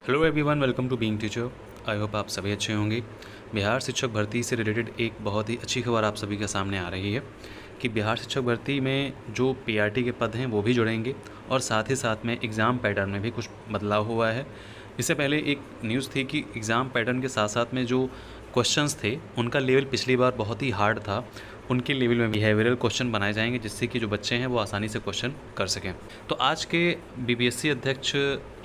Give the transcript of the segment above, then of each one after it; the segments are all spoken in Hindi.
Hello everyone, welcome to being teacher. I hope आप सभी अच्छे होंगे। बिहार शिक्षक भर्ती से रिलेटेड एक बहुत ही अच्छी खबर आप सभी के सामने आ रही है कि बिहार शिक्षक भर्ती में जो पीआरटी के पद हैं वो भी जुड़ेंगे और साथ ही साथ में एग्ज़ाम पैटर्न में भी कुछ बदलाव हुआ है। इससे पहले एक न्यूज़ थी कि एग्ज़ाम पैटर्न के साथ साथ में जो क्वेश्चंस थे उनका लेवल पिछली बार बहुत ही हार्ड था, उनके लेवल में बिहेवियरल क्वेश्चन बनाए जाएंगे जिससे कि जो बच्चे हैं वो आसानी से क्वेश्चन कर सकें। तो आज के बीपीएससी अध्यक्ष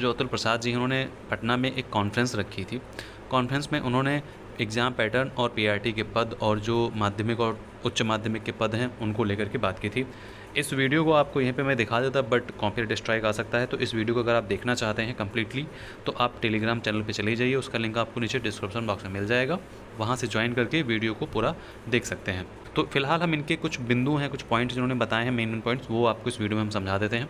जो अतुल प्रसाद जी हैं, उन्होंने पटना में एक कॉन्फ्रेंस रखी थी। कॉन्फ्रेंस में उन्होंने एग्ज़ाम पैटर्न और पीआरटी के पद और जो माध्यमिक और उच्च माध्यमिक के पद हैं उनको लेकर के बात की थी। इस वीडियो को आपको यहीं पे मैं दिखा देता, बट कॉपीराइट स्ट्राइक आ सकता है। तो इस वीडियो को अगर आप देखना चाहते हैं कम्प्लीटली तो आप टेलीग्राम चैनल पे चले जाइए, उसका लिंक आपको नीचे डिस्क्रिप्शन बॉक्स में मिल जाएगा, वहाँ से ज्वाइन करके वीडियो को पूरा देख सकते हैं। तो फिलहाल हम इनके कुछ बिंदु हैं, कुछ पॉइंट्स जिन्होंने बताए हैं, मेन पॉइंट्स, वो आपको इस वीडियो में हम समझा देते हैं।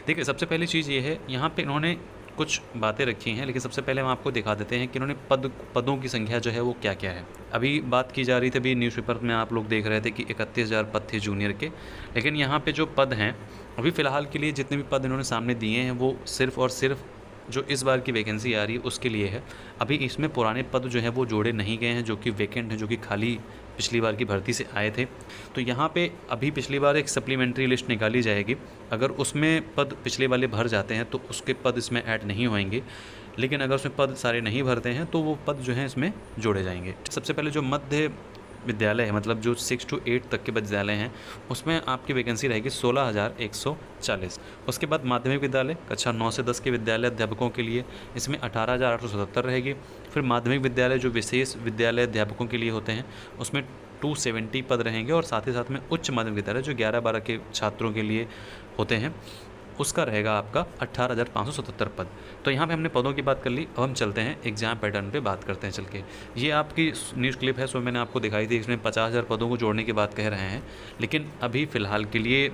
देखिए, सबसे पहली चीज़ ये है, यहाँ पे इन्होंने कुछ बातें रखी हैं, लेकिन सबसे पहले हम आपको दिखा देते हैं कि इन्होंने पदों की संख्या जो है वो क्या क्या है। अभी बात की जा रही थी, अभी न्यूज़पेपर में आप लोग देख रहे थे कि 31,000 पद थे जूनियर के, लेकिन यहाँ पे जो पद हैं अभी फ़िलहाल के लिए जितने भी पद इन्होंने सामने दिए हैं वो सिर्फ़ और सिर्फ जो इस बार की वैकेंसी आ रही है उसके लिए है। अभी इसमें पुराने पद जो हैं वो जोड़े नहीं गए हैं, जो कि वैकेंट हैं, जो कि खाली पिछली बार की भर्ती से आए थे। तो यहाँ पे अभी पिछली बार एक सप्लीमेंट्री लिस्ट निकाली जाएगी, अगर उसमें पद पिछले वाले भर जाते हैं तो उसके पद इसमें ऐड नहीं होंगे, लेकिन अगर उसमें पद सारे नहीं भरते हैं तो वो पद जो हैं इसमें जोड़े जाएंगे। सबसे पहले जो मध्य विद्यालय है, मतलब जो 6 to 8 तक के विद्यालय हैं, उसमें आपकी वैकेंसी रहेगी 16,140। उसके बाद माध्यमिक विद्यालय कक्षा 9 से 10 के विद्यालय अध्यापकों के लिए इसमें 18,877 रहेगी। फिर माध्यमिक विद्यालय जो विशेष विद्यालय अध्यापकों के लिए होते हैं उसमें 270 पद रहेंगे, और साथ ही साथ में उच्च माध्यमिक विद्यालय जो 11-12 के छात्रों के लिए होते हैं उसका रहेगा आपका 18,577 पद। तो यहाँ पे हमने पदों की बात कर ली, अब हम चलते हैं एग्ज़ाम पैटर्न पे बात करते हैं। चल के ये आपकी न्यूज़ क्लिप है, सो मैंने आपको दिखाई थी, इसमें 50,000 पदों को जोड़ने की बात कह रहे हैं, लेकिन अभी फ़िलहाल के लिए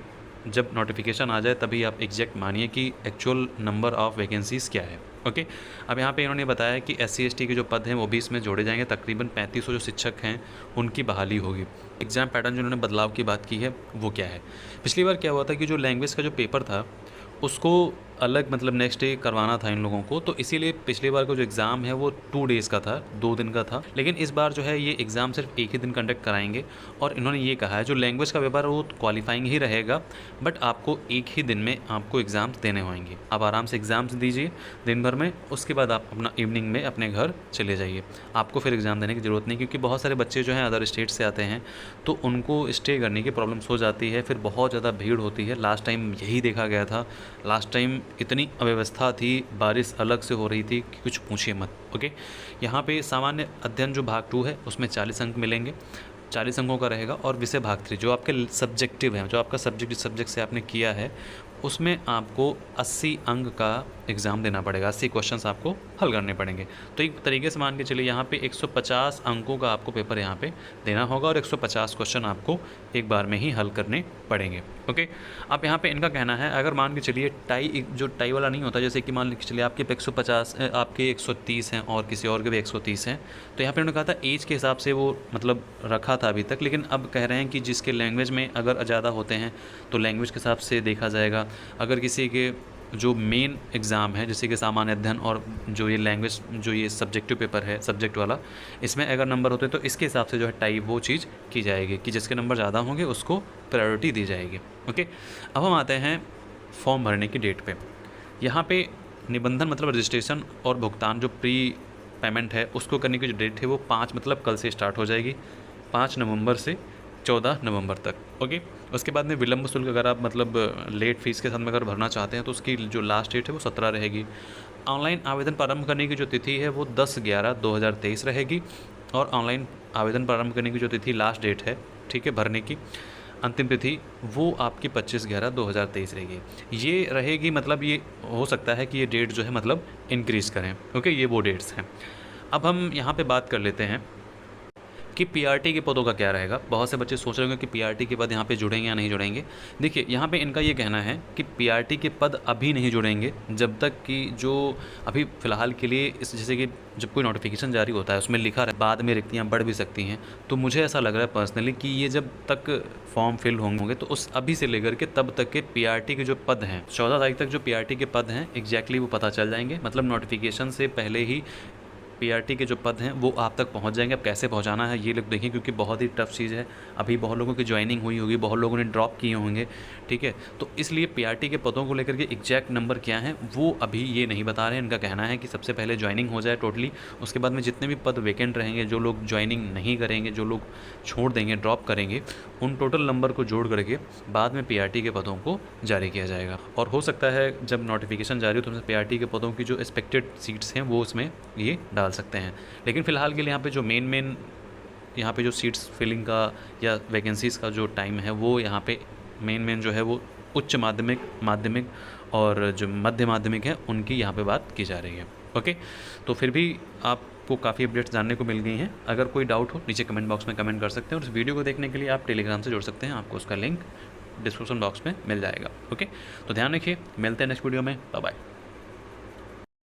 जब नोटिफिकेशन आ जाए तभी आप एग्जैक्ट मानिए कि एक्चुअल नंबर ऑफ़ वैकेंसीज़ क्या है। ओके, अब यहाँ पे इन्होंने बताया कि SC ST के जो पद हैं वो भी इसमें जोड़े जाएंगे। तकरीबन 3500 जो शिक्षक हैं उनकी बहाली होगी। एग्ज़ाम पैटर्न जो उन्होंने बदलाव की बात की है वो क्या है, पिछली बार क्या हुआ था कि जो लैंग्वेज का जो पेपर था उसको अलग, मतलब नेक्स्ट डे करवाना था इन लोगों को, तो इसीलिए पिछली बार का जो एग्ज़ाम है वो 2 डेज़ का था, 2 दिन का था। लेकिन इस बार जो है ये एग्ज़ाम सिर्फ एक ही दिन कंडक्ट कराएंगे, और इन्होंने ये कहा है जो लैंग्वेज का पेपर है वो क्वालिफाइंग ही रहेगा, बट आपको एक ही दिन में आपको एग्ज़ाम्स देने होंगे। आप आराम से एग्ज़ाम्स दीजिए दिन भर में, उसके बाद आप अपना इवनिंग में अपने घर चले जाइए। आपको फिर एग्ज़ाम देने की ज़रूरत नहीं, क्योंकि बहुत सारे बच्चे जो हैं अदर स्टेट से आते हैं तो उनको स्टे करने की प्रॉब्लम्स हो जाती है, फिर बहुत ज़्यादा भीड़ होती है। लास्ट टाइम यही देखा गया था, लास्ट टाइम इतनी अव्यवस्था थी, बारिश अलग से हो रही थी कि कुछ पूछिए मत। ओके, यहाँ पे सामान्य अध्ययन जो भाग 2 है उसमें 40 अंक मिलेंगे, 40 अंकों का रहेगा, और विषय भाग 3 जो आपके सब्जेक्टिव है, जो आपका सब्जेक्ट से आपने किया है उसमें आपको 80 अंक का एग्ज़ाम देना पड़ेगा, 80 क्वेश्चंस आपको हल करने पड़ेंगे। तो एक तरीके से मान के चलिए यहाँ पे 150 अंकों का आपको पेपर यहाँ पे देना होगा, और 150 क्वेश्चन आपको एक बार में ही हल करने पड़ेंगे। ओके, अब यहाँ पे इनका कहना है, अगर मान के चलिए जो टाई वाला नहीं होता, जैसे कि मान के चलिए आपके 150 आपके 130 हैं और किसी और के भी 130 हैं, तो यहाँ पर उन्होंने कहा था एज के हिसाब से वो मतलब रखा था अभी तक, लेकिन अब कह रहे हैं कि जिसके लैंग्वेज में अगर ज़्यादा होते हैं तो लैंग्वेज के हिसाब से देखा जाएगा। अगर किसी के जो मेन एग्ज़ाम है जैसे कि सामान्य अध्ययन और जो ये लैंग्वेज जो ये सब्जेक्टिव पेपर है सब्जेक्ट वाला, इसमें अगर नंबर होते हैं तो इसके हिसाब से जो है टाइप वो चीज़ की जाएगी कि जिसके नंबर ज़्यादा होंगे उसको प्रायोरिटी दी जाएगी। ओके, अब हम आते हैं फॉर्म भरने की डेट पे। यहाँ पे निबंधन मतलब रजिस्ट्रेशन और भुगतान जो प्री पेमेंट है उसको करने की जो डेट है वो 5 मतलब कल से स्टार्ट हो जाएगी, 5 नवंबर से 14 नवंबर तक। ओके, उसके बाद में विलंब शुल्क अगर आप मतलब लेट फीस के साथ में अगर भरना चाहते हैं तो उसकी जो लास्ट डेट है वो 17 रहेगी। ऑनलाइन आवेदन प्रारंभ करने की जो तिथि है वो 10/11/2023 रहेगी, और ऑनलाइन आवेदन प्रारंभ करने की जो तिथि लास्ट डेट है, ठीक है, भरने की अंतिम तिथि वो आपकी 25/11/2023 रहेगी। ये रहेगी, मतलब ये हो सकता है कि ये डेट जो है मतलब इंक्रीज़ करें। ओके, ये वो डेट्स हैं। अब हम यहाँ पर बात कर लेते हैं कि पीआरटी के पदों का क्या रहेगा। बहुत से बच्चे सोच रहे होंगे कि पीआरटी के पद यहाँ पे जुड़ेंगे या नहीं जुड़ेंगे। देखिए यहाँ पे इनका ये कहना है कि पीआरटी के पद अभी नहीं जुड़ेंगे जब तक कि जो अभी फ़िलहाल के लिए इस जैसे कि जब कोई नोटिफिकेशन जारी होता है उसमें लिखा रहे बाद में रिक्तियाँ बढ़ भी सकती हैं। तो मुझे ऐसा लग रहा है पर्सनली कि ये जब तक फॉर्म फिल होंगे तो उस अभी से लेकर के तब तक के पीआरटी के जो पद हैं 14 तारीख तक जो पीआरटी के पद हैं एग्जैक्टली वो पता चल जाएंगे। मतलब नोटिफिकेशन से पहले ही पीआरटी के जो पद हैं वो आप तक पहुंच जाएंगे। अब कैसे पहुंचाना है ये लोग देखें, क्योंकि बहुत ही टफ चीज़ है। अभी बहुत लोगों की ज्वाइनिंग हुई होगी, बहुत लोगों ने ड्रॉप किए होंगे, ठीक है। तो इसलिए पीआरटी के पदों को लेकर के एग्जैक्ट नंबर क्या हैं वो अभी ये नहीं बता रहे हैं। इनका कहना है कि सबसे पहले ज्वाइनिंग हो जाए टोटली, उसके बाद में जितने भी पद वैकेंट रहेंगे, जो लोग ज्वाइनिंग नहीं करेंगे, जो लोग छोड़ देंगे, ड्रॉप करेंगे, उन टोटल नंबर को जोड़ करके बाद में पीआरटी के पदों को जारी किया जाएगा। और हो सकता है जब नोटिफिकेशन जारी हो तो पीआरटी के पदों की जो एक्सपेक्टेड सीट्स हैं वो उसमें ये डाल सकते हैं। लेकिन फ़िलहाल के लिए यहाँ पे जो मेन यहाँ पे जो सीट्स फिलिंग का या वैकेंसीज़ का जो टाइम है वो यहाँ पे मेन जो है वो उच्च माध्यमिक और जो मध्य माध्यमिक है उनकी यहाँ पे बात की जा रही है। ओके, तो फिर भी आपको काफ़ी अपडेट्स जानने को मिल गई हैं। अगर कोई डाउट हो नीचे कमेंट बॉक्स में कमेंट कर सकते हैं और इस वीडियो को देखने के लिए आप टेलीग्राम से जुड़ सकते हैं, आपको उसका लिंक डिस्क्रिप्शन बॉक्स में मिल जाएगा। ओके, तो ध्यान रखिए, मिलते हैं नेक्स्ट वीडियो में। Bye bye.